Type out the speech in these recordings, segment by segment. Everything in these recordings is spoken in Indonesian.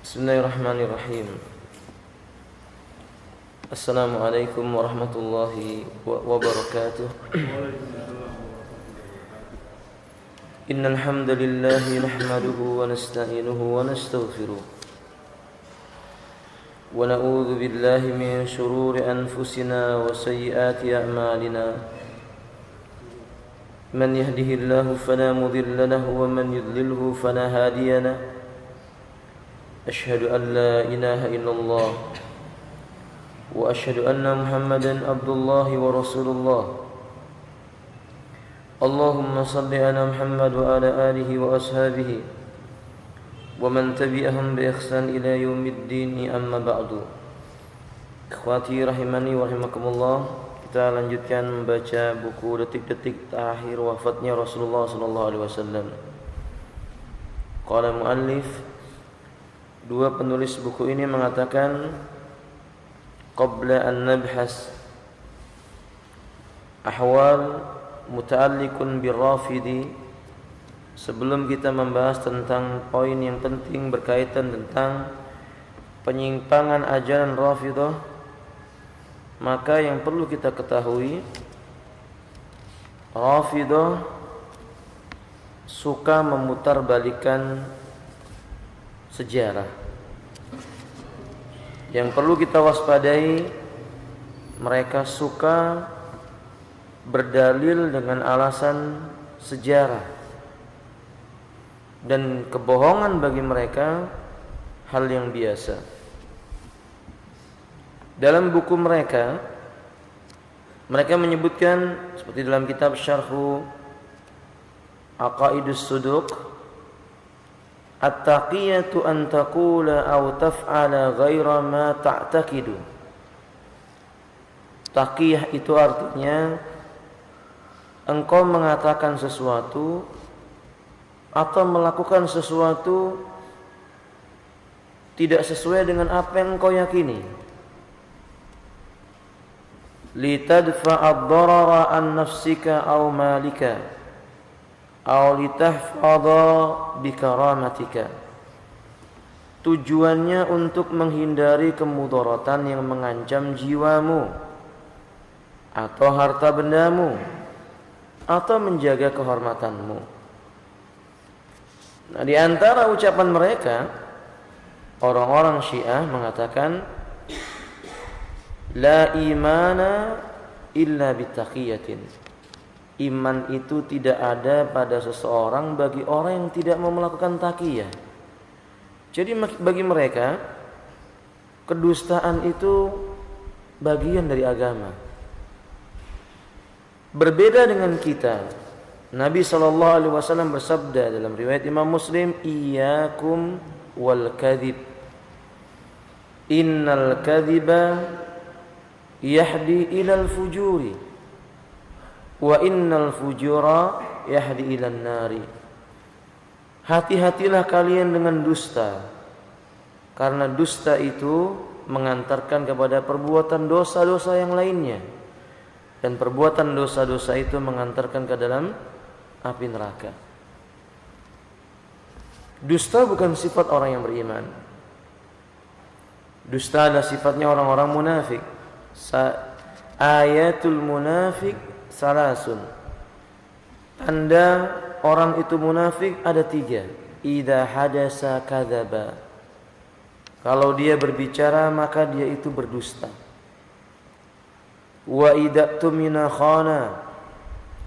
Bismillahirrahmanirrahim. Assalamualaikum warahmatullahi wabarakatuh. Innal hamdalillahi nahmaduhu wa nasta'inuhu wa nastaghfiruh. Wa na'udzu billahi min shururi anfusina wa sayyiati a'malina. Man yahdihillahu fala mudilla lahu wa man yudlilhu fala hadiya lahu. أشهد أن لا إله إلا الله وأشهد أن محمدا عبد الله ورسول الله اللهم صل على محمد وعلى آله وأصحابه ومن تبعهم بإحسان إلى يوم الدين أما بعد. Ikhwati rahimani wa rahimakumullah, kita lanjutkan membaca buku detik-detik terakhir wafatnya Rasulullah sallallahu alaihi wasallam. Qala muallif, dua penulis buku ini mengatakan, qabla an nabhas ahwal muta'alliqun birrafidi, sebelum kita membahas tentang poin yang penting berkaitan tentang penyimpangan ajaran Rafidah, maka yang perlu kita ketahui, Rafidah suka memutarbalikkan sejarah. Yang perlu kita waspadai, mereka suka berdalil dengan alasan sejarah, dan kebohongan bagi mereka hal yang biasa. Dalam buku mereka menyebutkan seperti dalam kitab Syarhu Aqaidus Suduq, at-taqiyatu an taqula aw taf'ala ghaira ma ta'taqidu. Taqiyah itu artinya engkau mengatakan sesuatu atau melakukan sesuatu tidak sesuai dengan apa yang engkau yakini. Litadfa'a ad-darara an nafsika aw malika aw litahfadha bikaramatika. Tujuannya untuk menghindari kemudaratan yang mengancam jiwamu atau harta bendamu atau menjaga kehormatanmu. Nah, di antara ucapan mereka, orang-orang Syiah mengatakan, la imana illa bitaqiyatin. Iman itu tidak ada pada seseorang bagi orang yang tidak mau melakukan taqiyah. Jadi bagi mereka, kedustaan itu bagian dari agama. Berbeda dengan kita. Nabi SAW bersabda dalam riwayat Imam Muslim, iyyakum wal kadhib, innal kadhiba yahdi ilal fujuri wa innal fujura yahdi ilan nari. Hati-hatilah kalian dengan dusta, karena dusta itu mengantarkan kepada perbuatan dosa-dosa yang lainnya, dan perbuatan dosa-dosa itu mengantarkan ke dalam api neraka. Dusta bukan sifat orang yang beriman. Dusta adalah sifatnya orang-orang munafik. Ayatul munafik salasun. Tanda orang itu munafik ada 3. Idza hadasa kadzaba. Kalau dia berbicara maka dia itu berdusta. Wa idza tumina khana.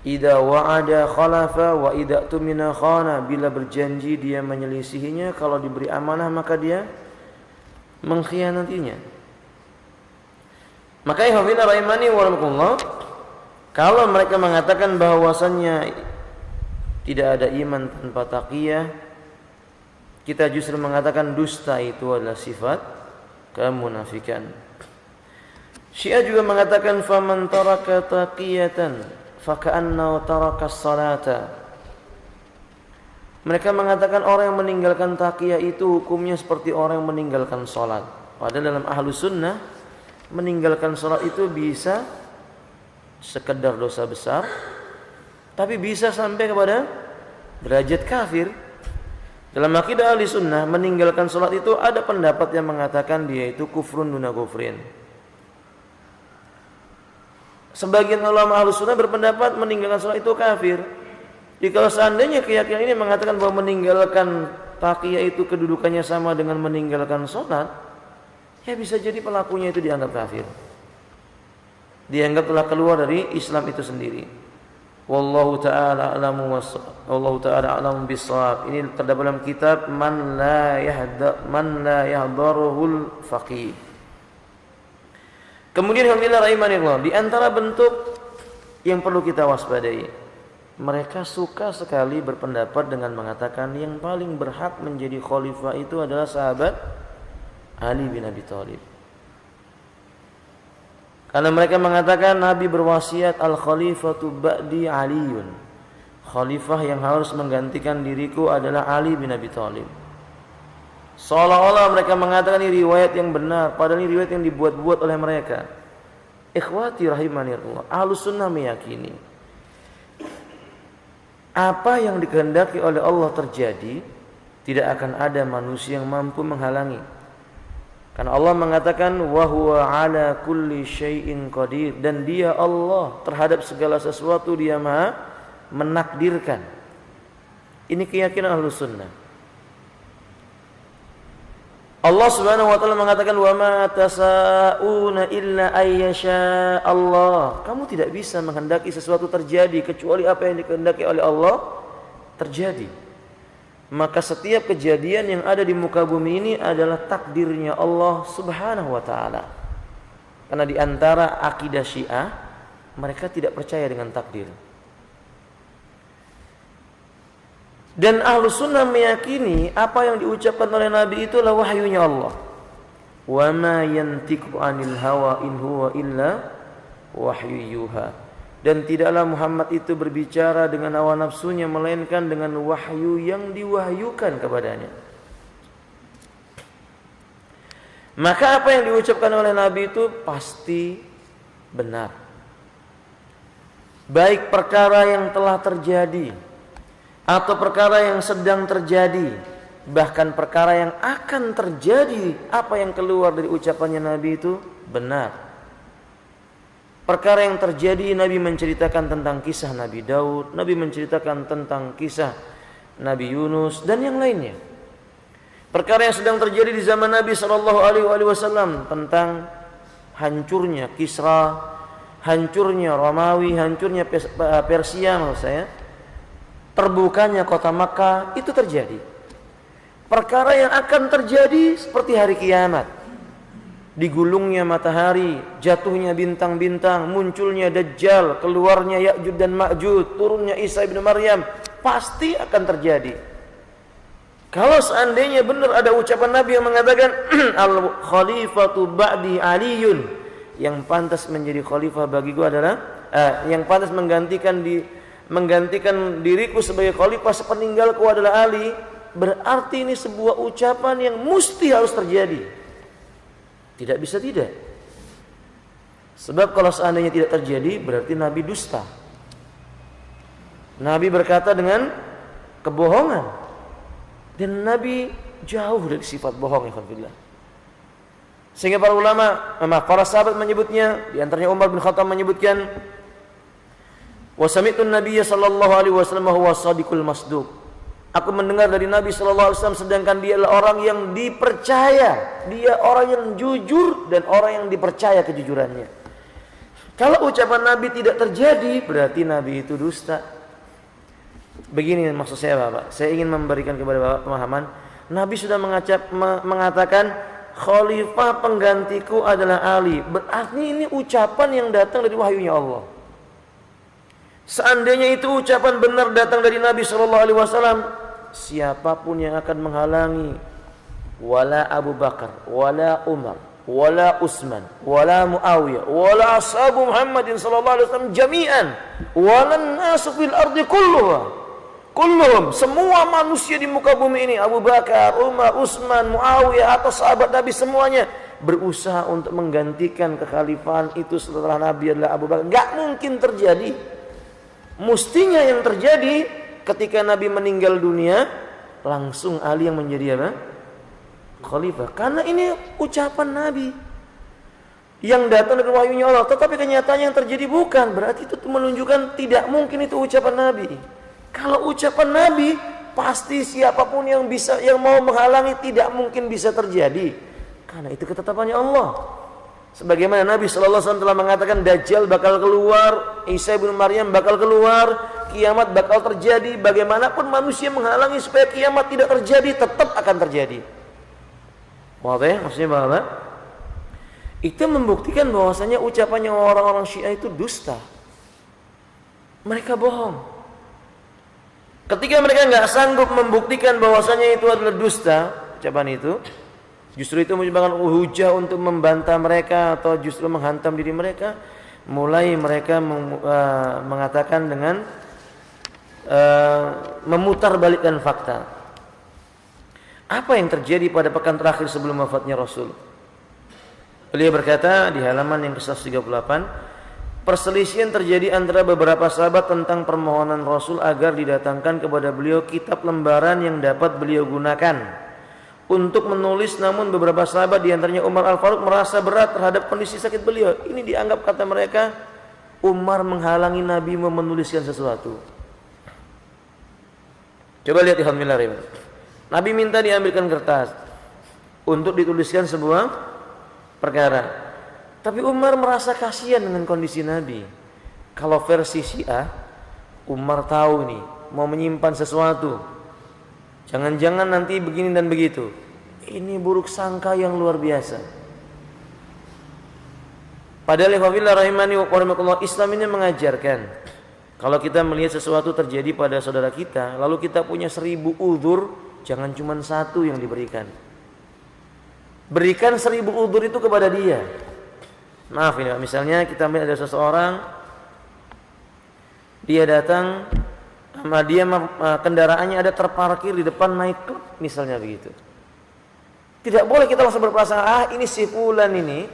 Idza wa'ada khalafa wa idza tumina khana. Bila berjanji dia menyelisihinya, kalau diberi amanah maka dia mengkhianatinya. Maka hafidhna rahimani wa rahimakumullah, kalau mereka mengatakan bahwasannya tidak ada iman tanpa taqiyah, kita justru mengatakan dusta itu adalah sifat kemunafikan. Syiah juga mengatakan faman taraka taqiyatan faka'annahu taraka as-salata. Mereka mengatakan orang yang meninggalkan taqiyah itu hukumnya seperti orang yang meninggalkan salat. Padahal dalam Ahlus Sunnah, meninggalkan salat itu bisa sekedar dosa besar, tapi bisa sampai kepada derajat kafir. Dalam akidah ahli sunnah, meninggalkan sholat itu ada pendapat yang mengatakan dia itu kufrun duna kufrin. Sebagian ulama ahli sunnah berpendapat meninggalkan sholat itu kafir. Jadi kalau seandainya keyakinan ini mengatakan bahwa meninggalkan taqiyah itu kedudukannya sama dengan meninggalkan sholat, ya bisa jadi pelakunya itu dianggap kafir. Dianggap telah keluar dari Islam itu sendiri. Wallahu ta'ala a'lamu bis-shawab. Ini terdapat dalam kitab Man la yahdaruhul faqih. Kemudian alhamdulillah rahimanillah, di antara bentuk yang perlu kita waspadai, mereka suka sekali berpendapat dengan mengatakan yang paling berhak menjadi khalifah itu adalah sahabat Ali bin Abi Thalib. Karena mereka mengatakan Nabi berwasiat al-khalifatu ba'di Aliyun. Khalifah yang harus menggantikan diriku adalah Ali bin Abi Thalib. Seolah-olah mereka mengatakan ini riwayat yang benar, padahal ini riwayat yang dibuat-buat oleh mereka. Ikhwati rahimanillah, Ahlus Sunnah meyakini apa yang dikehendaki oleh Allah terjadi, tidak akan ada manusia yang mampu menghalangi. Karena Allah mengatakan wa huwa ala kulli syai'in qadir, dan dia Allah terhadap segala sesuatu dia Maha menakdirkan. Ini keyakinan Ahlus Sunnah. Allah Subhanahu wa taala mengatakan wa ma tasauna illa ayyasha Allah. Kamu tidak bisa menghendaki sesuatu terjadi kecuali apa yang dikehendaki oleh Allah terjadi. Maka setiap kejadian yang ada di muka bumi ini adalah takdirnya Allah Subhanahu wa taala. Karena di antara akidah Syiah, mereka tidak percaya dengan takdir. Dan Ahlus Sunnah meyakini apa yang diucapkan oleh Nabi itulah wahyunya Allah. Wa ma yantiqu 'anil hawa in huwa illa wahyu yuha. Dan tidaklah Muhammad itu berbicara dengan hawa nafsunya, melainkan dengan wahyu yang diwahyukan kepadanya. Maka apa yang diucapkan oleh Nabi itu pasti benar. Baik perkara yang telah terjadi atau perkara yang sedang terjadi, bahkan perkara yang akan terjadi, apa yang keluar dari ucapannya Nabi itu benar. Perkara yang terjadi, Nabi menceritakan tentang kisah Nabi Daud, Nabi menceritakan tentang kisah Nabi Yunus dan yang lainnya. Perkara yang sedang terjadi di zaman Nabi SAW tentang hancurnya Kisra, hancurnya Romawi, hancurnya Persia maksud saya, terbukanya kota Makkah, itu terjadi. Perkara yang akan terjadi seperti hari kiamat, digulungnya matahari, jatuhnya bintang-bintang, munculnya Dajjal, keluarnya Ya'juj dan Ma'juj, turunnya Isa ibn Maryam, pasti akan terjadi. Kalau seandainya benar ada ucapan Nabi yang mengatakan al-khalifatu ba'di Aliyun, yang pantas menjadi khalifah bagiku adalah yang pantas menggantikan diriku sebagai khalifah sepeninggalku adalah Ali, berarti ini sebuah ucapan yang mesti harus terjadi. Tidak bisa tidak. Sebab kalau seandainya tidak terjadi, berarti Nabi dusta. Nabi berkata dengan kebohongan. Dan Nabi jauh dari sifat bohong, ya alhamdulillah. Sehingga para sahabat menyebutnya, di antaranya Umar bin Khattab menyebutkan, wa sami'tun nabiyya sallallahu alaihi wasallam huwa shadiqul masduq. Aku mendengar dari Nabi sallallahu alaihi wasallam sedangkan dia adalah orang yang dipercaya, dia orang yang jujur dan orang yang dipercaya kejujurannya. Kalau ucapan Nabi tidak terjadi, berarti Nabi itu dusta. Begini maksud saya Bapak, saya ingin memberikan kepada Bapak pemahaman. Nabi sudah mengatakan khalifah penggantiku adalah Ali. Berarti ini ucapan yang datang dari wahyunya Allah. Seandainya itu ucapan benar datang dari Nabi SAW, siapapun yang akan menghalangi, wala Abu Bakar, wala Umar, wala Utsman, wala Muawiyah, wala ashabu Muhammadin SAW jami'an, wala nasu fil ardi kulluhum, semua manusia di muka bumi ini, Abu Bakar, Umar, Utsman, Muawiyah atau sahabat Nabi semuanya berusaha untuk menggantikan kekhalifahan itu setelah Nabi adalah Abu Bakar. Gak mungkin terjadi. Mestinya yang terjadi ketika Nabi meninggal dunia, langsung Ali yang menjadi apa? Khalifah. Karena ini ucapan Nabi yang datang dari wahyunya Allah, tetapi kenyataannya yang terjadi bukan. Berarti itu menunjukkan tidak mungkin itu ucapan Nabi. Kalau ucapan Nabi, pasti siapapun yang mau menghalangi tidak mungkin bisa terjadi. Karena itu ketetapannya Allah. Sebagaimana Nabi sallallahu alaihi wasallam telah mengatakan Dajjal bakal keluar, Isa bin Maryam bakal keluar, kiamat bakal terjadi. Bagaimanapun manusia menghalangi supaya kiamat tidak terjadi, tetap akan terjadi. Maksudnya bahwa itu membuktikan bahwasanya ucapannya orang-orang Syiah itu dusta. Mereka bohong. Ketika mereka nggak sanggup membuktikan bahwasanya itu adalah dusta, ucapan itu, justru itu merupakan hujah untuk membantah mereka atau justru menghantam diri mereka. Mulai mereka mengatakan dengan memutarbalikkan fakta. Apa yang terjadi pada pekan terakhir sebelum wafatnya Rasul? Beliau berkata di halaman yang ke-138, perselisihan terjadi antara beberapa sahabat tentang permohonan Rasul agar didatangkan kepada beliau kitab lembaran yang dapat beliau gunakan untuk menulis, namun beberapa sahabat diantaranya Umar Al-Faruq merasa berat terhadap kondisi sakit beliau. Ini dianggap, kata mereka, Umar menghalangi Nabi menuliskan sesuatu. Coba lihat alhamdulillah. Nabi minta diambilkan kertas untuk dituliskan sebuah perkara. Tapi Umar merasa kasihan dengan kondisi Nabi. Kalau versi Syiah, Umar tahu nih mau menyimpan sesuatu. Jangan-jangan nanti begini dan begitu. Ini buruk sangka yang luar biasa. Padahal ikhwafillah rahimani wa rahimakumullah, Islam ini mengajarkan kalau kita melihat sesuatu terjadi pada saudara kita, lalu kita punya 1000 uzur, jangan cuma satu yang diberikan. Berikan 1000 uzur itu kepada dia. Maaf ini, misalnya kita melihat ada seseorang, dia datang, dia kendaraannya ada terparkir di depan nightclub, misalnya begitu. Tidak boleh kita langsung berprasangka, ini si fulan ini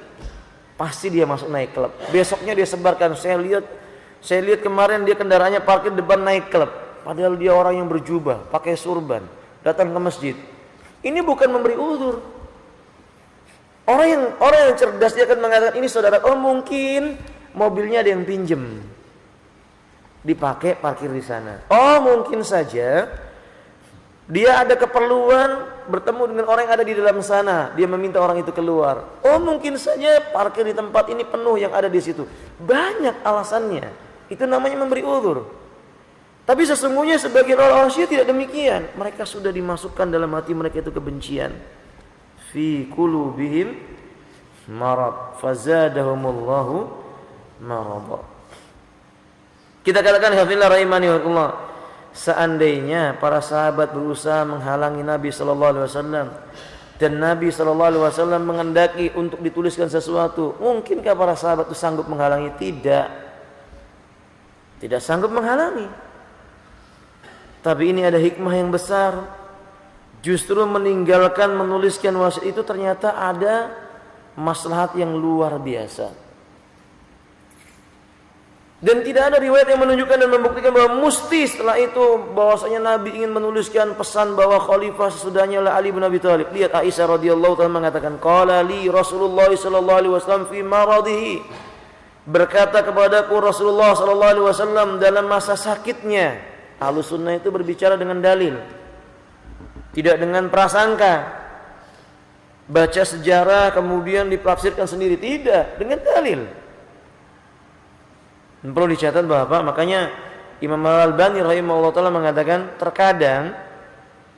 pasti dia masuk nightclub. Besoknya dia sebarkan, saya lihat kemarin dia kendaraannya parkir di depan nightclub, padahal dia orang yang berjubah, pakai surban, datang ke masjid. Ini bukan memberi uzur. Orang yang cerdas dia akan mengatakan, ini saudara, oh mungkin mobilnya ada yang pinjem, dipakai parkir di sana. Oh mungkin saja dia ada keperluan bertemu dengan orang yang ada di dalam sana, dia meminta orang itu keluar. Oh mungkin saja parkir di tempat ini penuh yang ada di situ. Banyak alasannya. Itu namanya memberi uzur. Tapi sesungguhnya sebagian orang Syiah tidak demikian. Mereka sudah dimasukkan dalam hati mereka itu kebencian. Fi qulubihim marad fazadahumullahu marad. Kita katakan hafizillah rahimani wa Allah, seandainya para sahabat berusaha menghalangi Nabi sallallahu alaihi wasallam dan Nabi sallallahu alaihi wasallam menghendaki untuk dituliskan sesuatu, mungkinkah para sahabat itu sanggup menghalangi? Tidak sanggup menghalangi. Tapi ini ada hikmah yang besar. Justru meninggalkan menuliskan wasiat itu ternyata ada maslahat yang luar biasa. Dan tidak ada riwayat yang menunjukkan dan membuktikan bahwa mesti setelah itu bahwasanya Nabi ingin menuliskan pesan bahwa khalifah sesudahnya adalah Ali bin Abi Thalib. Lihat Aisyah radhiyallahu taala mengatakan, qala li Rasulullah sallallahu alaihi wasallam fi maradihi. Berkata kepadaku Rasulullah sallallahu alaihi wasallam dalam masa sakitnya. Ahlus sunnah itu berbicara dengan dalil. Tidak dengan prasangka, baca sejarah kemudian ditafsirkan sendiri. Tidak, dengan dalil. Dan perlu dicatat bahwa makanya Imam Al-Albani rahimahullah ta'ala mengatakan terkadang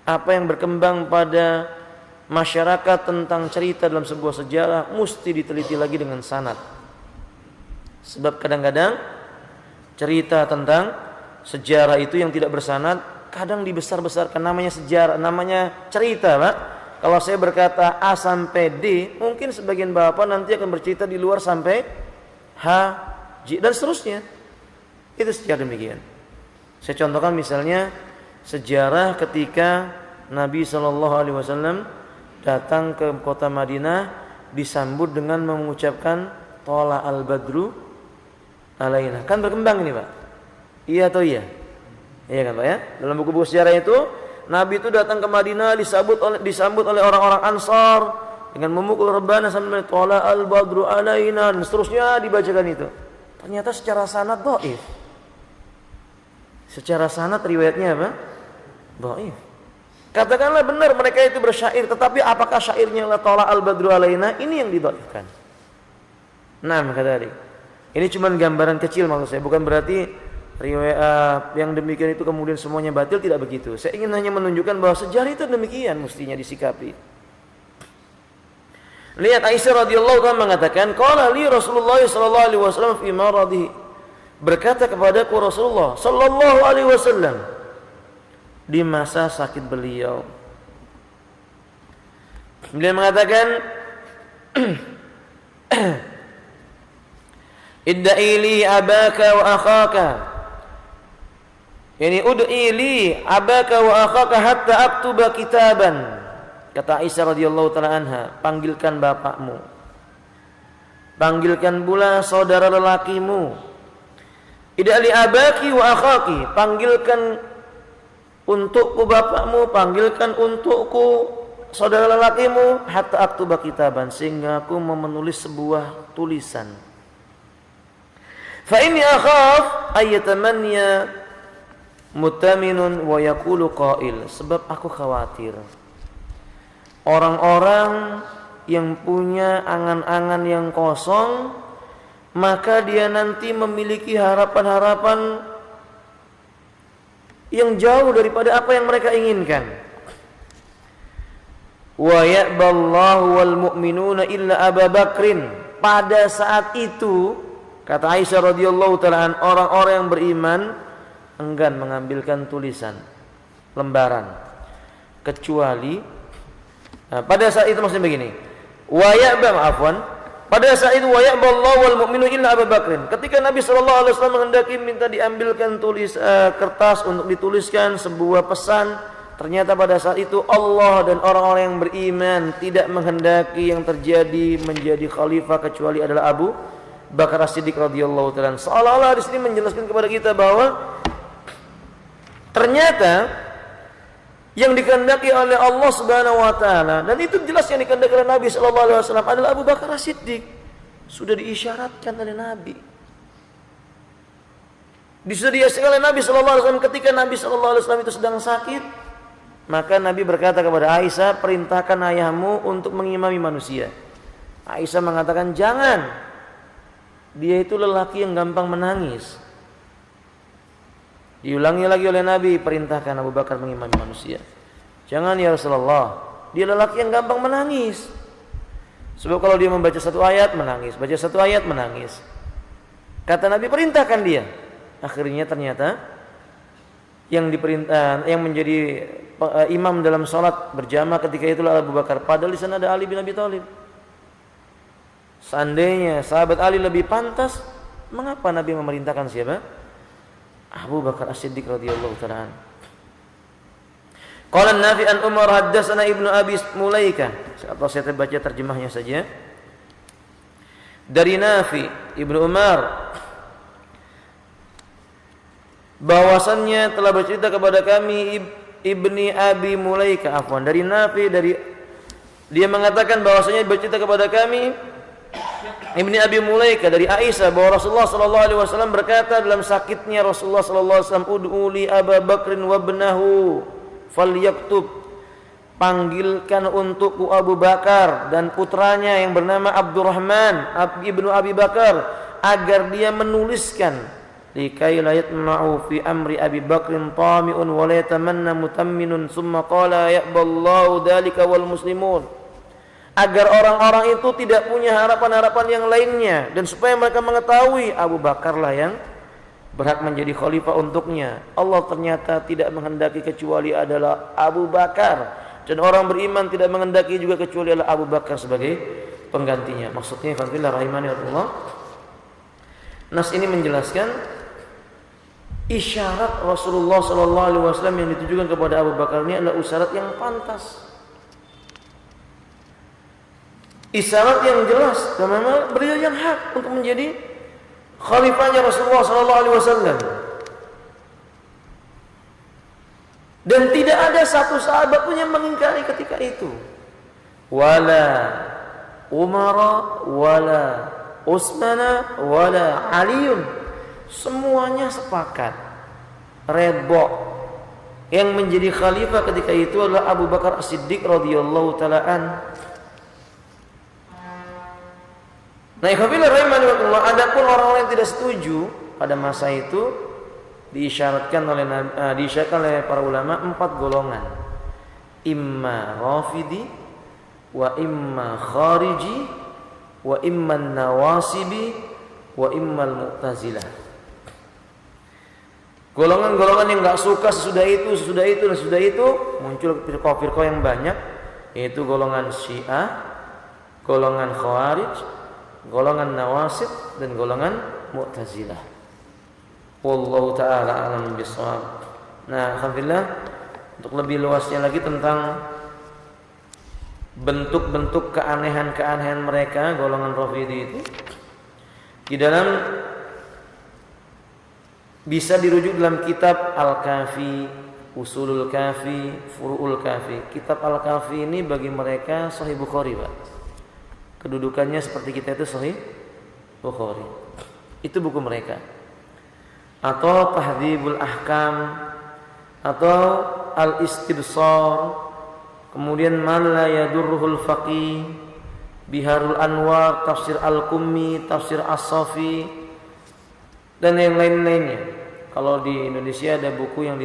apa yang berkembang pada masyarakat tentang cerita dalam sebuah sejarah mesti diteliti lagi dengan sanad. Sebab kadang-kadang cerita tentang sejarah itu yang tidak bersanad kadang dibesar-besarkan, namanya sejarah, namanya cerita, Pak. Kalau saya berkata A sampai D, mungkin sebagian bapak nanti akan bercerita di luar sampai H, J dan seterusnya. Itu sejarah demikian. Saya contohkan misalnya sejarah ketika Nabi SAW datang ke kota Madinah disambut dengan mengucapkan Tola al-Badru alaina. Kan berkembang ini, Pak. Iya atau iya? Iya kan Pak ya? Dalam buku-buku sejarah itu Nabi itu datang ke Madinah disambut oleh orang-orang Ansar dengan memukul rebana sambil tola al-badru alaina dan seterusnya dibacakan itu. Ternyata secara sanad dhaif. Secara sanad riwayatnya apa? Dhaif. Katakanlah benar mereka itu bersyair, tetapi apakah syairnya la tola al-badru alaina? Ini yang didhaifkan. Nah, kata ini cuma gambaran kecil maksud saya, bukan berarti riwayat yang demikian itu kemudian semuanya batil, tidak begitu. Saya ingin hanya menunjukkan bahwa sejarah itu demikian mestinya disikapi. Lihat Aisyah radhiyallahu anha mengatakan, qala li Rasulullah sallallahu alaihi wasallam fi maradihi. Berkata kepadaku Rasulullah sallallahu alaihi wasallam di masa sakit beliau. Beliau mengatakan idda'i li abaka wa akhaka. Yani ud'i li abaka wa akhaka hatta aktuba kitaban. Kata Aisyah radhiyallahu taala anha, panggilkan bapakmu. Panggilkan pula saudara lelakimu. Idda'i li abaki wa akhaki, panggilkan untukku bapakmu, panggilkan untukku saudara lelakimu, hatta aktuba kitaban, sehingga aku mau menulis sebuah tulisan. Fa inni akhaf ayatamannya mutaminun wa yaqulu qail, sebab aku khawatir orang-orang yang punya angan-angan yang kosong, maka dia nanti memiliki harapan-harapan yang jauh daripada apa yang mereka inginkan. Wa ya'ballahu wal mu'minuna illa Abu Bakrin. Pada saat itu kata Aisyah radhiyallahu taala, orang-orang yang beriman enggan mengambilkan tulisan lembaran kecuali pada saat itu maksudnya begini. Pada saat itu wa ya'ballahu wal mu'minu illa Abu Bakrin. Ketika Nabi sallallahu alaihi wasallam menghendaki minta diambilkan kertas untuk dituliskan sebuah pesan, ternyata pada saat itu Allah dan orang-orang yang beriman tidak menghendaki yang terjadi menjadi khalifah kecuali adalah Abu Bakar As-Siddiq radhiyallahu taala. Seolah-olah di sini menjelaskan kepada kita bahwa ternyata yang dikehendaki oleh Allah Subhanahu wa taala, dan itu jelas yang dikehendaki oleh Nabi sallallahu alaihi wasallam adalah Abu Bakar As-Siddiq. Sudah diisyaratkan oleh Nabi. Disediakan oleh Nabi sallallahu alaihi wasallam ketika Nabi sallallahu alaihi wasallam itu sedang sakit, maka Nabi berkata kepada Aisyah, "Perintahkan ayahmu untuk mengimami manusia." Aisyah mengatakan, "Jangan. Dia itu lelaki yang gampang menangis." Diulangi lagi oleh Nabi, perintahkan Abu Bakar mengimami manusia. Jangan ya Rasulullah, dia lelaki yang gampang menangis. Sebab kalau dia membaca satu ayat menangis, baca satu ayat menangis. Kata Nabi, perintahkan dia. Akhirnya ternyata yang menjadi imam dalam salat berjamaah ketika itulah Abu Bakar. Padahal di sana ada Ali bin Abi Thalib. Seandainya sahabat Ali lebih pantas, mengapa Nabi memerintahkan siapa? Abu Bakar As-Siddiq radhiyallahu taala. Qala Nafi an Umar haddatsana Ibnu Abi Mulaika. Atau saya baca terjemahnya saja. Dari Nafi Ibnu Umar bahwasannya telah bercerita kepada kami Ibni Abi Mulaika, dari Nafi, dia mengatakan bahwasanya bercerita kepada kami Ibni Abi Mulaika dari Aisyah bahwa Rasulullah sallallahu alaihi wasallam berkata dalam sakitnya Rasulullah sallallahu alaihi wasallam, "Ud'u li Abu Bakrin wa ibnahu falyaktub." Panggilkan untukku Abu Bakar dan putranya yang bernama Abdurrahman ibnu Abi Bakar agar dia menuliskan, likai la yatma'u fi amri Abi Bakrin tami'un wa la yatamanna mutamminun summa qala ya'ballahu dzalika wal muslimun. Agar orang-orang itu tidak punya harapan-harapan yang lainnya, dan supaya mereka mengetahui Abu Bakarlah yang berhak menjadi khalifah untuknya. Allah ternyata tidak menghendaki kecuali adalah Abu Bakar, dan orang beriman tidak menghendaki juga kecuali adalah Abu Bakar sebagai penggantinya. Maksudnya alhamdulillah rahimani Allah. Nas ini menjelaskan isyarat Rasulullah sallallahu alaihi wasallam yang ditujukan kepada Abu Bakar ini adalah isyarat yang pantas. Isyarat yang jelas dan memang beliau yang hak untuk menjadi khalifahnya Rasulullah sallallahu alaihi wasallam. Dan tidak ada satu sahabat pun yang mengingkari ketika itu. Wala Umar, wala Utsman, wala Aliun. Semuanya sepakat, redha. Yang menjadi khalifah ketika itu adalah Abu Bakar As-Siddiq radhiyallahu taala an. Nah, ikhwafillah rahimakumullah, adapun orang-orang yang tidak setuju pada masa itu diisyaratkan oleh para ulama 4 golongan. Imma Rafidi, wa imma Khariji, wa imma Nawasibi, wa imma Mu'tazilah. Golongan-golongan yang enggak suka sesudah itu, muncul firqah-firqah yang banyak, yaitu golongan Syiah, golongan Khawarij, golongan Nawasib, dan golongan Mu'tazilah. Wallahu ta'ala a'lam bishawab. Nah, alhamdulillah, untuk lebih luasnya lagi tentang bentuk-bentuk keanehan-keanehan mereka, golongan Rafidhi itu, di dalam bisa dirujuk dalam kitab Al-Kafi, Usulul Kafi, Furu'ul Kafi. Kitab Al-Kafi ini bagi mereka Sahih Bukhari, Pak. Kedudukannya seperti kita itu Sahih Bukhari. Itu buku mereka. Atau Tahdhibul Ahkam, atau Al-Istibsar, kemudian Man la yadurruhul faqih, Biharul Anwar, Tafsir Al-Qummi, Tafsir As-Safi, dan yang lain-lainnya. Kalau di Indonesia ada buku yang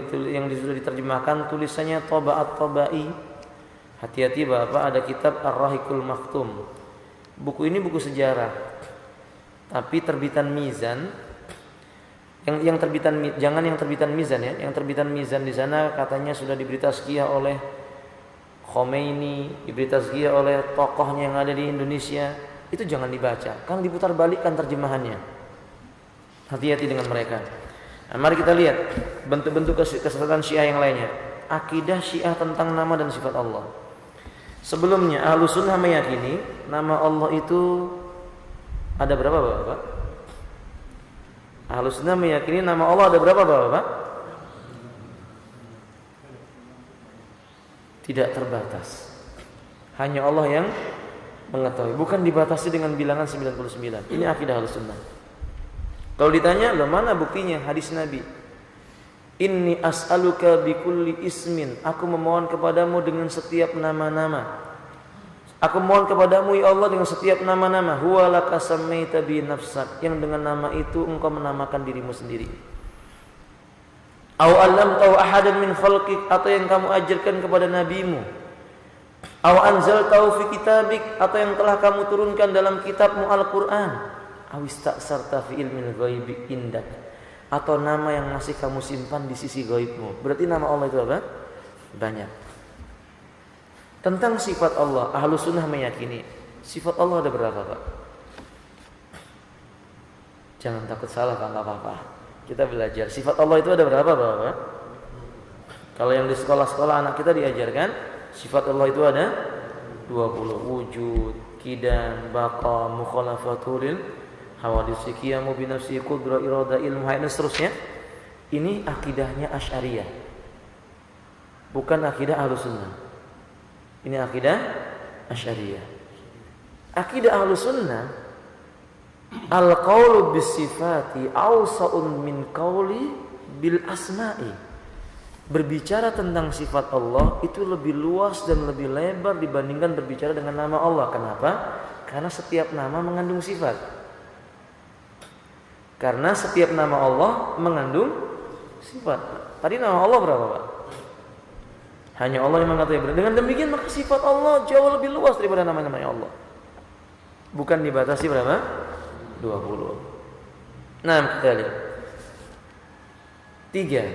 sudah diterjemahkan, tulisannya Taba'at Tabai. Hati-hati Bapak, ada kitab Ar-Rahiqul Maktum. Buku ini buku sejarah, tapi terbitan Mizan. Yang terbitan, jangan yang terbitan Mizan ya. Yang terbitan Mizan di sana katanya sudah diberi tazkiyah oleh Khomeini, diberi tazkiyah oleh tokohnya yang ada di Indonesia. Itu jangan dibaca, kan diputar balikkan terjemahannya. Hati-hati dengan mereka. Nah, mari kita lihat bentuk-bentuk kesesatan Syiah yang lainnya. Akidah Syiah tentang nama dan sifat Allah. Sebelumnya Ahlus Sunnah meyakini nama Allah itu ada berapa, Bapak? Ahlus Sunnah meyakini nama Allah ada berapa, Bapak? Tidak terbatas. Hanya Allah yang mengetahui, bukan dibatasi dengan bilangan 99. Ini akidah Ahlus Sunnah. Kalau ditanya, "Loh, mana buktinya?" Hadis Nabi. Inni as'aluka bikulli ismin. Aku memohon kepadamu dengan setiap nama-nama. Aku mohon kepadamu ya Allah dengan setiap nama-nama. Huwa laka sammaita bi nafsak. Yang dengan nama itu engkau menamakan dirimu sendiri. Aw allamtahu ahadan min khalqik, atau yang kamu ajarkan kepada nabimu. Aw anzaltahu fi kitabik, atau yang telah kamu turunkan dalam kitabmu Al-Qur'an. Aw istaksarta fi ilmil ghaibi indak, atau nama yang masih kamu simpan di sisi gaibmu. Berarti nama Allah itu apa? Banyak. Tentang sifat Allah, Ahlus Sunnah meyakini sifat Allah ada berapa, Pak? Jangan takut salah, Pak, enggak apa-apa. Kita belajar. Sifat Allah itu ada berapa, Pak? Kalau yang di sekolah-sekolah anak kita diajarkan, sifat Allah itu ada 20. Wujud, qidam, baqa, mukhalafatul hawadits, qiyamu bi nafsi, qudrah, iradah, ilmu, dan seterusnya. Ini akidahnya Asy'ariyah. Bukan akidah Ahlus Sunnah. Ini akidah Asy'ariyah. Akidah Ahlus Sunnah, al-qaulu bis sifati awsa'un min qauli bil asma'i. Berbicara tentang sifat Allah itu lebih luas dan lebih lebar dibandingkan berbicara dengan nama Allah. Kenapa? Karena setiap nama mengandung sifat. Karena setiap nama Allah mengandung sifat. Tadi nama Allah berapa, Pak? Hanya Allah yang mengetahui. Dengan demikian maka sifat Allah jauh lebih luas daripada nama-namanya Allah. Bukan dibatasi berapa? 20. Nah, kita lihat. 3.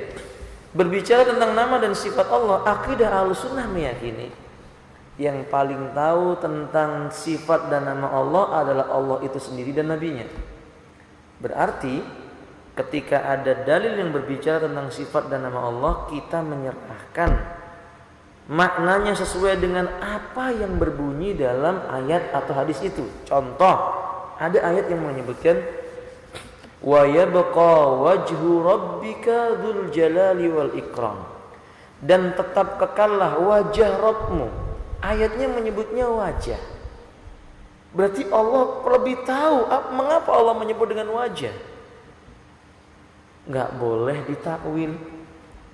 Berbicara tentang nama dan sifat Allah, akidah Ahlus Sunnah meyakini yang paling tahu tentang sifat dan nama Allah adalah Allah itu sendiri dan nabinya. Berarti ketika ada dalil yang berbicara tentang sifat dan nama Allah, kita menyerahkan maknanya sesuai dengan apa yang berbunyi dalam ayat atau hadis itu. Contoh, ada ayat yang menyebutkan wa yabqa wajhu rabbika dzul jalali wal ikram. dan tetap kekallah wajah Rabbmu. Ayatnya menyebutnya wajah. Berarti Allah lebih tahu mengapa Allah menyebut dengan wajah. Nggak boleh ditakwil.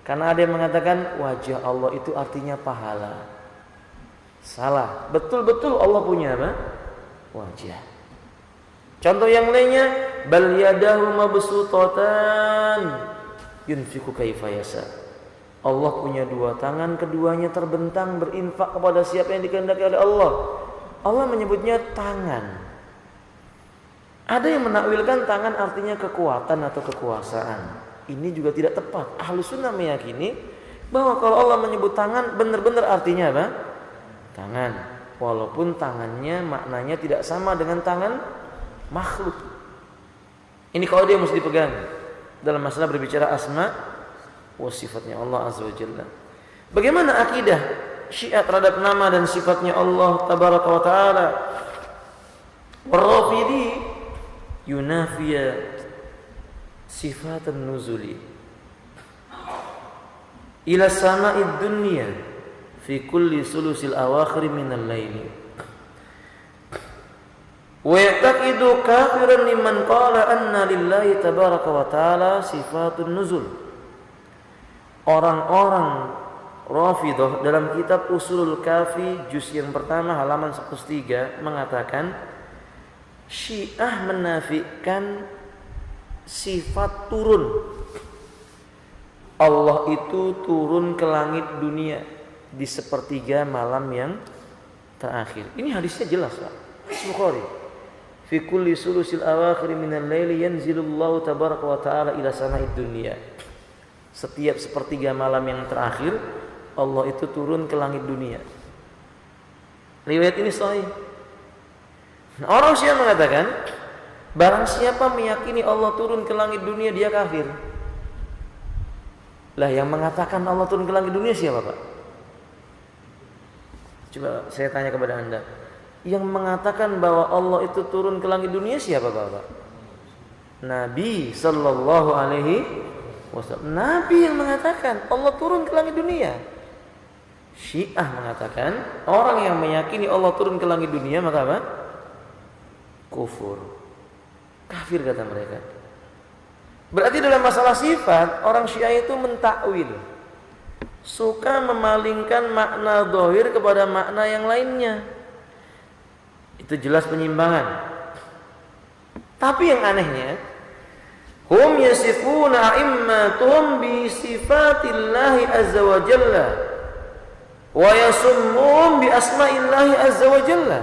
Karena ada yang mengatakan wajah Allah itu artinya pahala. Salah. Betul-betul Allah punya apa? Wajah. Contoh yang lainnya, bal yadahu mabsutatan yunfiqu kaifa yasha. Allah punya dua tangan, keduanya terbentang berinfak kepada siapa yang dikehendaki oleh Allah. Allah menyebutnya tangan. Ada yang menakwilkan tangan artinya kekuatan atau kekuasaan. Ini juga tidak tepat. Ahlus sunnah meyakini bahwa kalau Allah menyebut tangan, benar-benar artinya apa? Tangan. Walaupun tangannya maknanya tidak sama dengan tangan makhluk. Ini kalau dia mesti dipegang dalam masalah berbicara asma wa sifatnya Allah azza wa jalla. Bagaimana akidah Syiah terhadap nama dan sifatnya Allah tabaraka wa taala? Rafidhi yunafiya sifatan nuzuli ila sama'id dunya fi kulli sulusil awakhir minal laili wa ya'taqidu kafiran liman qala anna lillahi tabaraka wa ta'ala sifatun nuzul. Orang-orang Rafidhah dalam kitab Ushulul Kafi juz yang pertama halaman 103 mengatakan Syiah menafikan sifat turun. Allah itu turun ke langit dunia di sepertiga malam yang terakhir. Ini hadisnya jelas, Pak. Bukhari. Fi kulli sulusil awakhir minal laili yanzilullahu tabaraka wa ta'ala ila sama'id dunya. Setiap sepertiga malam yang terakhir Allah itu turun ke langit dunia. Riwayat ini sahih. Orang Syiah mengatakan barang siapa meyakini Allah turun ke langit dunia dia kafir. Lah yang mengatakan Allah turun ke langit dunia siapa, Pak? Coba saya tanya kepada Anda. Yang mengatakan bahwa Allah itu turun ke langit dunia siapa, Bapak? Nabi sallallahu alaihi wasallam. Nabi yang mengatakan Allah turun ke langit dunia. Syiah mengatakan orang yang meyakini Allah turun ke langit dunia maka apa? Kufur. Kafir kata mereka. Berarti dalam masalah sifat orang Syiah itu mentakwil. Suka memalingkan makna zahir kepada makna yang lainnya. Itu jelas penyimpangan. Tapi yang anehnya hum yasifuna a'immatuhum bi sifatillahi azza wa jalla wa yasummuhum bi asma'illahi azza wa jalla.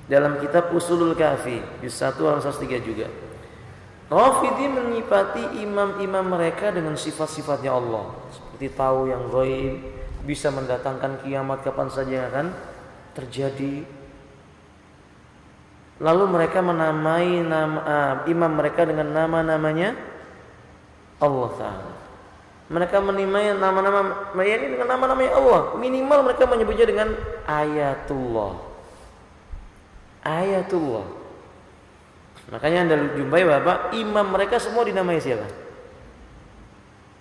Dalam kitab Ushulul Kafi juz 1 halaman 103 juga. Rafidhi menyifati imam-imam mereka dengan sifat-sifatnya Allah, seperti tahu yang ghaib, bisa mendatangkan kiamat kapan saja akan terjadi. Lalu mereka menamai imam mereka dengan nama-namanya Allah Ta'ala. Mereka menamai nama-nama ini dengan nama-namanya Allah. Minimal mereka menyebutnya dengan ayatullah. Ayatullah. Makanya Anda jumpai Bapak, imam mereka semua dinamai siapa?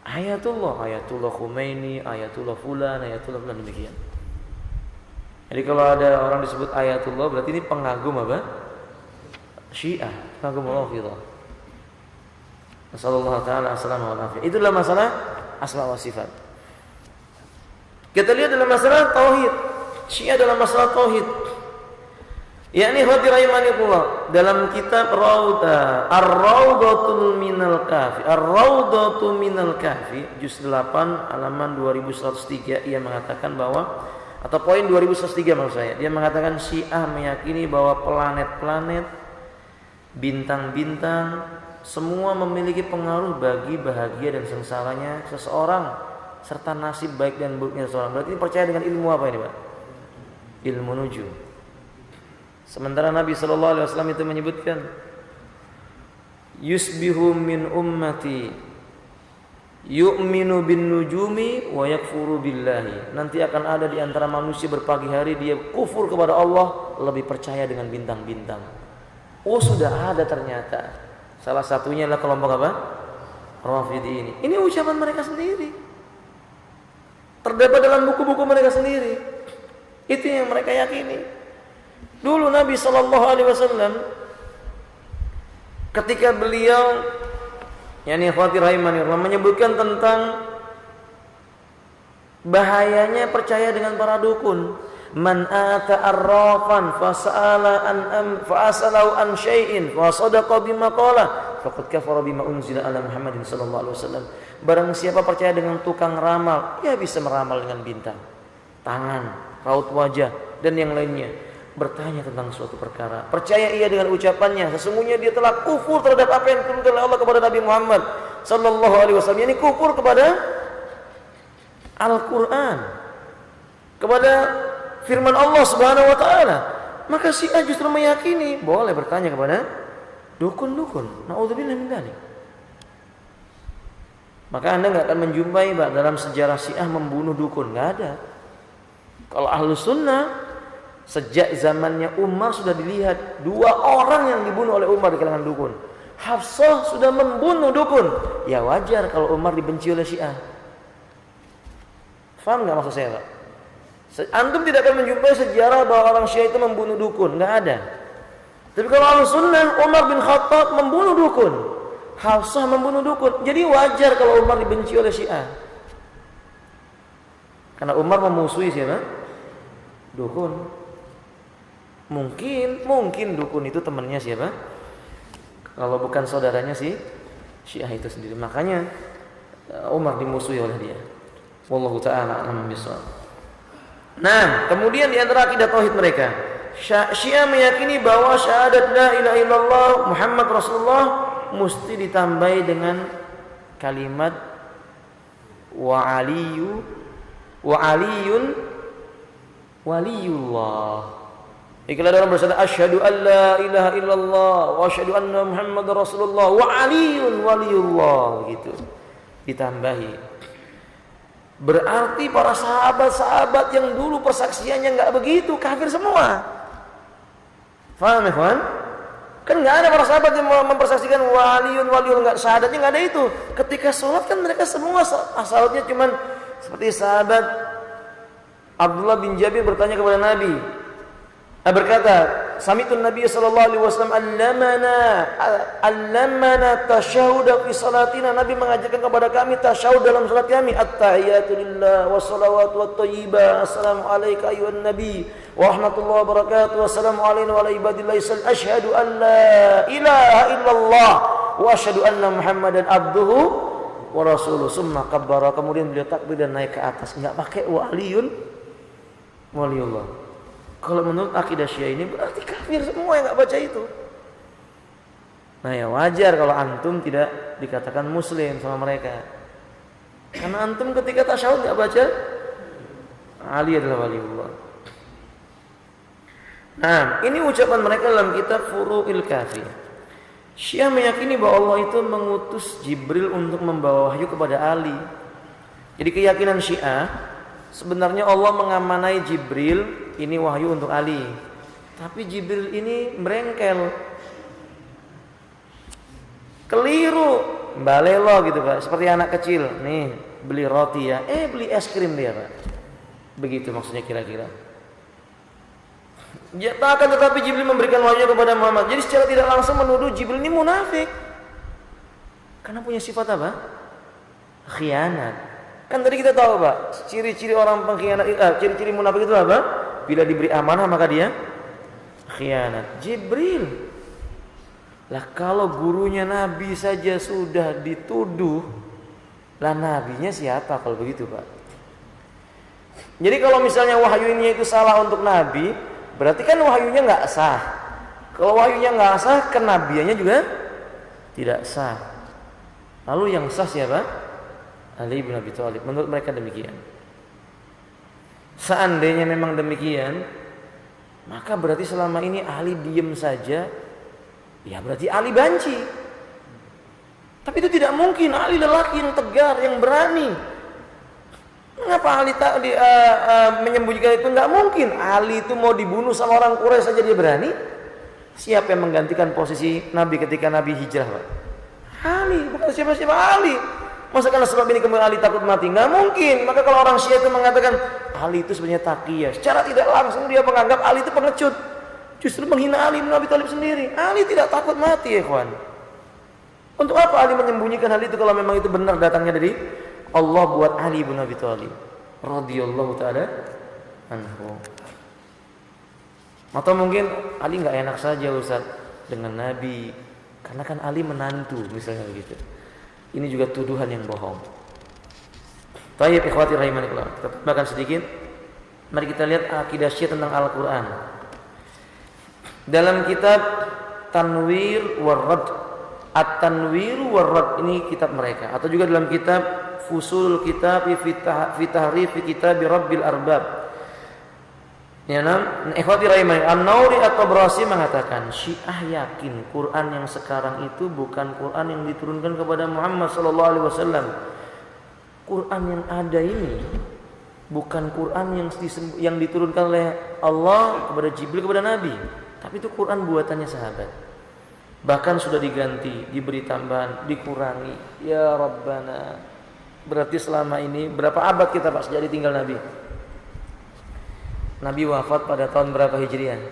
Ayatullah. Ayatullah Khomeini, Ayatullah Fulan, Ayatullah Fulan, demikian. Jadi kalau ada orang disebut Ayatullah berarti ini pengagum apa? Syiah, pengagum Rafidhah. Nasallallahu ta'ala as-salama wal afiyah. Itulah masalah asma wa sifat. Kita lihat dalam masalah tauhid. Syiah dalam masalah tauhid. Yakni khati rahimanillah dalam kitab Ar-Raudhatul Minal Kafi. Ar-Raudhatu Minal Kafi juz 8 halaman 2103 ia mengatakan bahwa atau poin 2103 maksud saya. Dia mengatakan Syiah meyakini bahwa planet-planet, bintang-bintang semua memiliki pengaruh bagi bahagia dan sengsaranya seseorang serta nasib baik dan buruknya seseorang. Berarti ini percaya dengan ilmu apa ini, Pak? Ilmu nujum. Sementara Nabi sallallahu alaihi wasallam itu menyebutkan yusbihu min ummati yu'minu bin nujumi wa yakfuru billahi. Nanti akan ada di antara manusia berpagi hari dia kufur kepada Allah, lebih percaya dengan bintang-bintang. Oh, sudah ada ternyata. Salah satunya adalah kelompok apa? Rafidhi ini. Ini ucapan mereka sendiri. terdapat dalam buku-buku mereka sendiri. Itu yang mereka yakini. Dulu Nabi SAW ketika beliau ikhwati rahimani Allah menyebutkan tentang bahayanya percaya dengan para dukun. Man ata arrafan fa'asalahu an syai'in wa sadaqa bima qala faqad kafara bima unzila ala Muhammadin sallallahu alaihi wasallam. Barang siapa percaya dengan tukang ramal, ia bisa meramal dengan bintang, tangan, raut wajah dan yang lainnya. Bertanya tentang suatu perkara, percaya ia dengan ucapannya, sesungguhnya dia telah kufur terhadap apa yang diturunkan oleh Allah kepada Nabi Muhammad sallallahu alaihi wasallam. Ini kufur kepada Al-Qur'an, kepada firman Allah Subhanahu wa taala. Maka Syiah justru meyakini boleh bertanya kepada dukun-dukun. Nauzubillah min dzalik. Maka Anda enggak akan menjumpai dalam sejarah Syiah membunuh dukun, enggak ada. Kalau Ahlus Sunnah sejak zamannya Umar sudah dilihat 2 orang yang dibunuh oleh Umar di kalangan dukun. Hafsah sudah membunuh dukun. Ya wajar kalau Umar dibenci oleh Syiah. Faham enggak maksud saya, Pak? Antum tidak akan menjumpai sejarah bahwa orang Syiah itu membunuh dukun, enggak ada. Tapi kalau Ahlus Sunnah, Umar bin Khattab membunuh dukun, Hafsah membunuh dukun. Jadi wajar kalau Umar dibenci oleh Syiah. Karena Umar memusuhi siapa? Dukun. Mungkin dukun itu temannya siapa? Kalau bukan saudaranya si Syiah itu sendiri. Makanya Umar dimusuhi oleh dia. Wallahu ta'ala a'lam bishawab. Nah, kemudian di antara akidah tauhid mereka, Syiah meyakini bahwa syahadat la ilaha illallah Muhammad Rasulullah mesti ditambahi dengan kalimat wa aliyun waliyullah. Jika ada orang bersabda asyhadu an la ilaha illallah wa asyhadu anna Muhammadar Rasulullah wa aliyun waliyullah, gitu ditambahi. Berarti para sahabat-sahabat yang dulu persaksiannya enggak begitu, kafir semua. Faham ya, kawan? Kan enggak ada para sahabat yang mempersaksikan waliyun enggak, syahadatnya enggak ada itu. Ketika sholat kan mereka semua salatnya cuman seperti sahabat Abdullah bin Jabir bertanya kepada Nabi. Berkata, Samitun Nabi sallallahu alaihi wasallam allamana tasyahud fi salatina. Nabi mengajarkan kepada kami tasyahud dalam salat kami. At-tahiyatu lillah wassalawatu watthayyibah. Assalamu alayka ayyuhan nabi wa rahmatullahi wa barakatuh. Wassalamu alayna wa ala ibadillahi sal. Asyhadu an la ilaha illallah wa asyhadu anna Muhammadan abduhu wa rasuluh. Summa kabbara. Kemudian beliau takbir dan naik ke atas. Enggak pakai waliyullah. Kalau menurut akidah Syiah ini berarti kafir semua yang enggak baca itu. Nah ya wajar kalau antum tidak dikatakan muslim sama mereka. Karena antum ketika tasyahud enggak baca Ali adalah waliullah. Nah, ini ucapan mereka dalam kitab Furu'il Kafi. Syiah meyakini bahwa Allah itu mengutus Jibril untuk membawa wahyu kepada Ali. Jadi keyakinan Syiah, sebenarnya Allah mengamanai Jibril ini wahyu untuk Ali. Tapi Jibril ini merengkel, keliru, balelo gitu Pak. Seperti anak kecil, nih beli roti ya, beli es krim dia Pak. Begitu maksudnya kira-kira. Ya, akan tetapi Jibril memberikan wahyu kepada Muhammad. Jadi secara tidak langsung menuduh Jibril ini munafik. Karena punya sifat apa? Khianat. Kan tadi kita tahu Pak, ciri-ciri orang pengkhianat, ciri-ciri munafik itu apa? Bila diberi amanah maka dia khianat. Jibril. Lah kalau gurunya Nabi saja sudah dituduh, lah nabinya siapa kalau begitu Pak? Jadi kalau misalnya wahyunya itu salah untuk Nabi, berarti kan wahyunya nggak sah. Kalau wahyunya nggak sah, kenabiannya juga tidak sah. Lalu yang sah siapa? Ali bin Abi Thalib. Menurut mereka demikian. Seandainya memang demikian, maka berarti selama ini Ali diam saja, ya berarti Ali banci. Tapi itu tidak mungkin. Ali lelaki yang tegar, yang berani. Mengapa Ali tak menyembunyikan itu? Enggak mungkin. Ali itu mau dibunuh sama orang Quraisy saja dia berani. Siapa yang menggantikan posisi Nabi ketika Nabi hijrah Pak? Ali, bukan siapa-siapa, Ali. Masa karena sebab ini kemudian Ali takut mati? Nggak mungkin. Maka kalau orang Syiah itu mengatakan Ali itu sebenarnya taqiyah, secara tidak langsung dia menganggap Ali itu pengecut. Justru menghina Ali bin Abi Thalib sendiri. Ali tidak takut mati ya kawan. Untuk apa Ali menyembunyikan hal itu kalau memang itu benar datangnya dari Allah buat Ali bin Abi Thalib radhiyallahu taala anhu. Atau mungkin Ali nggak enak saja Ustaz dengan Nabi karena kan Ali menantu misalnya begitu. Ini juga tuduhan yang bohong. Baik ikhwati rahimanillah, kita tambahkan sedikit. Mari kita lihat akidah Syiah tentang Al-Qur'an. Dalam kitab Tanwir war-Rad, At-Tanwir war-Rad ini kitab mereka, atau juga dalam kitab Fusul Kitab fi Tahrif Kitab Rabbil Arbab. Ya nam, ikhwati rahimanillah, An-Nawawi At-Tabrasi mengatakan Syiah yakin Quran yang sekarang itu bukan Quran yang diturunkan kepada Muhammad sallallahu alaihi wasallam. Quran yang ada ini bukan Quran yang diturunkan oleh Allah kepada Jibril kepada Nabi, tapi itu Quran buatannya sahabat. Bahkan sudah diganti, diberi tambahan, dikurangi. Ya Rabbana. Berarti selama ini berapa abad kita Pak sejak ditinggal Nabi? Nabi wafat pada tahun berapa Hijriah?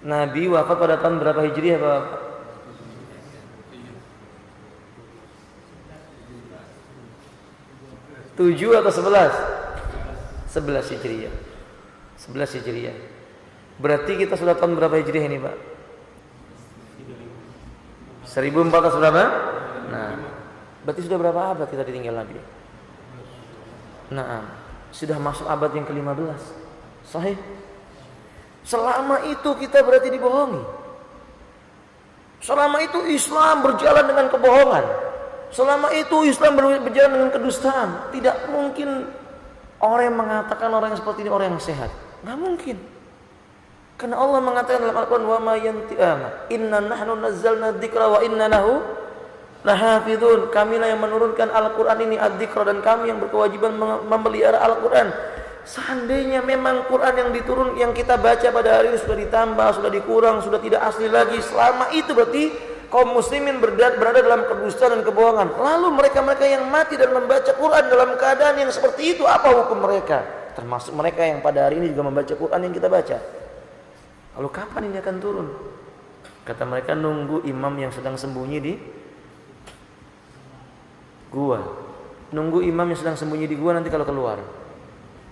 Nabi wafat pada tahun berapa Hijriah Bapak? 7 atau 11? 11 Hijriah. 11 Hijriah. Berarti kita sudah tahun berapa Hijriah ini Pak? 1004 atau berapa? Nah, berarti sudah berapa abad kita ditinggal Nabi? Nah, sudah masuk abad yang ke-15. Sahih. Selama itu kita berarti dibohongi. Selama itu Islam berjalan dengan kebohongan. Selama itu Islam berjalan dengan kedustaan. Tidak mungkin orang yang mengatakan orang yang seperti ini orang yang sehat. Enggak mungkin. Karena Allah mengatakan dalam Al-Qur'an wa ma yanti'ana inna nahnu nazzalna dzikra wa inna lahu lahafizun. Kamilah yang menurunkan Al-Qur'an ini ad-dzikra, dan kami yang berkewajiban memelihara Al-Qur'an. Seandainya memang Quran yang kita baca pada hari ini sudah ditambah, sudah dikurang, sudah tidak asli lagi, selama itu berarti kaum muslimin berada dalam kedustaan dan kebohongan. Lalu mereka-mereka yang mati dan membaca Quran dalam keadaan yang seperti itu, apa hukum mereka? Termasuk mereka yang pada hari ini juga membaca Quran yang kita baca. Lalu kapan ini akan turun? Kata mereka nunggu imam yang sedang sembunyi di gua. Nunggu imam yang sedang sembunyi di gua, nanti kalau keluar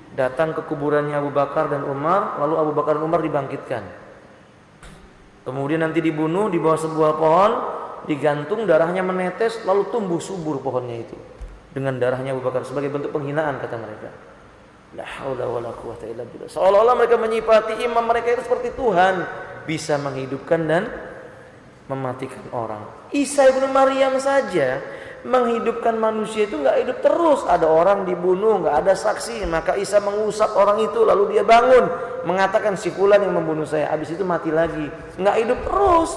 datang ke kuburannya Abu Bakar dan Umar, lalu Abu Bakar dan Umar dibangkitkan. Kemudian nanti dibunuh di bawah sebuah pohon, digantung, darahnya menetes, lalu tumbuh subur pohonnya itu dengan darahnya Abu Bakar sebagai bentuk penghinaan, kata mereka. La haula wala quwwata illa billah. Seolah-olah mereka menyifati imam mereka itu seperti Tuhan, bisa menghidupkan dan mematikan orang. Isa ibnu Maryam saja menghidupkan manusia itu nggak hidup terus. Ada orang dibunuh, nggak ada saksi, maka Isa mengusap orang itu, lalu dia bangun mengatakan si fulan yang membunuh saya. Habis itu mati lagi, nggak hidup terus.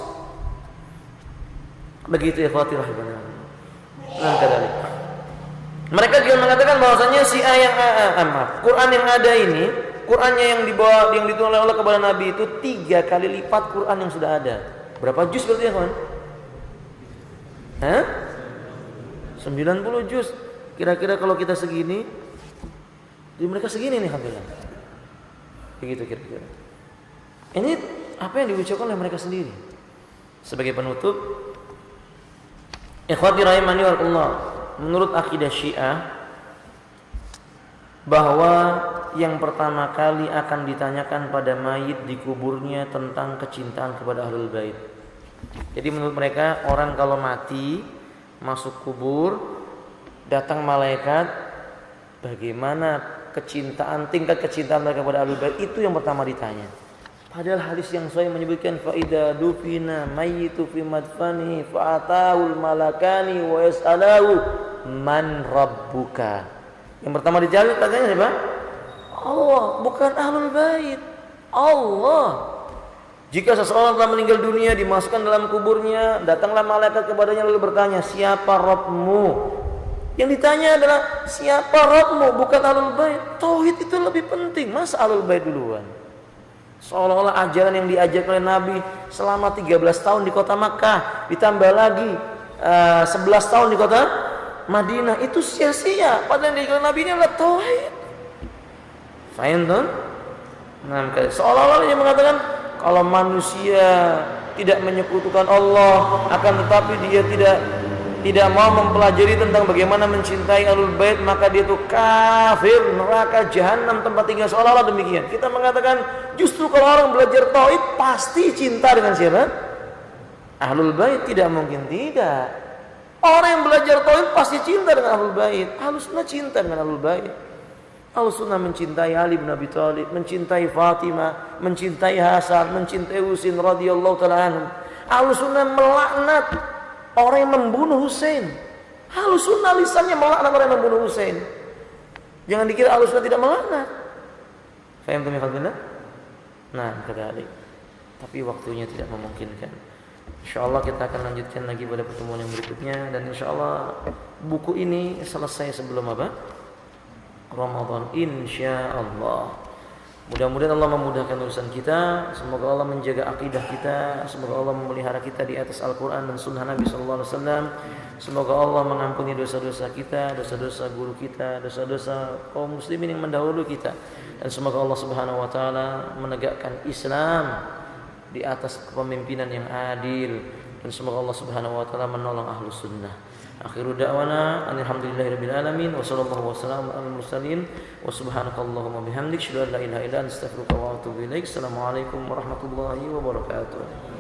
Begitu ya ikhwati rahimani. Mereka juga mengatakan bahwasanya si ayat Quran yang ada ini, Qurannya yang dibawa, yang ditulis oleh Allah kepada Nabi itu 3 kali lipat Quran yang sudah ada. Berapa juz berarti ya kawan? 90 juz. Kira-kira kalau kita segini, di mereka segini nih alhamdulillah. Begitu kira-kira. Ini apa yang diucapkan oleh mereka sendiri. Sebagai penutup, ikhwati rahimani wa menurut akidah Syiah bahwa yang pertama kali akan ditanyakan pada mayit di kuburnya tentang kecintaan kepada Ahlul Bait. Jadi menurut mereka orang kalau mati masuk kubur, datang malaikat, bagaimana tingkat kecintaan mereka kepada Ahlul Bait, itu yang pertama ditanya. Padahal hadis yang sahih menyebutkan fa idza dufina mayyitu fi madfanihi fa ataul malakani wa yasalahu man rabbuka. Yang pertama dijawab katanya siapa? Allah, bukan Ahlul Bait. Allah. Jika seseorang telah meninggal dunia, dimasukkan dalam kuburnya, datanglah malaikat kepadanya lalu bertanya, siapa Rabbmu? Yang ditanya adalah siapa Rabbmu, bukan Ahlul Bait. Tauhid itu lebih penting. Masa Ahlul Bait duluan? Seolah-olah ajaran yang diajarkan oleh Nabi selama 13 tahun di kota Makkah, ditambah lagi 11 tahun di kota Madinah itu sia-sia, padahal yang diinginkan Nabi ini adalah tauhid. Faham tuh? Nah, seolah-olah dia mengatakan kalau manusia tidak menyekutukan Allah, akan tetapi dia tidak mau mempelajari tentang bagaimana mencintai Ahlul Bait, maka dia itu kafir, neraka jahanam tempat tinggal. Seolah-olah demikian. Kita mengatakan justru kalau orang belajar tauhid pasti cinta dengan siapa? Ahlul Bait. Tidak mungkin tidak. Orang yang belajar tauhid pasti cinta dengan Ahlul Bait. Ahlus Sunnah cinta dengan Ahlul Bait. Ahlus Sunnah mencintai Ali bin Abi Thalib, mencintai Fatimah, mencintai Hasan, mencintai Husain radhiyallahu taala anhum. Ahlus Sunnah melaknat orang yang membunuh Husain. Ahlus Sunnah lisannya melaknat orang yang membunuh Husain. Jangan dikira Ahlus Sunnah tidak melaknat. Faham tuh ya? Nah, kembali. Tapi waktunya tidak memungkinkan. InsyaAllah kita akan lanjutkan lagi pada pertemuan yang berikutnya. Dan insyaAllah buku ini selesai sebelum apa? Ramadan, insyaallah. Mudah-mudahan Allah memudahkan urusan kita. Semoga Allah menjaga akidah kita. Semoga Allah memelihara kita di atas Al-Quran dan Sunnah Nabi Sallallahu Alaihi Wasallam. Semoga Allah mengampuni dosa-dosa kita, dosa-dosa guru kita, dosa-dosa kaum muslimin yang mendahului kita. Dan semoga Allah Subhanahu Wa Taala menegakkan Islam di atas kepemimpinan yang adil. Dan semoga Allah Subhanahu Wa Taala menolong Ahlus Sunnah. Akhiru da'wana alhamdulillahirabbil alamin wa sallallahu wasallam alal mursalin wa subhanakallahumma bihamdik asyhadu an la ilaha illa anta astaghfiruka wa atubu ilaik. Assalamualaikum warahmatullahi wabarakatuh.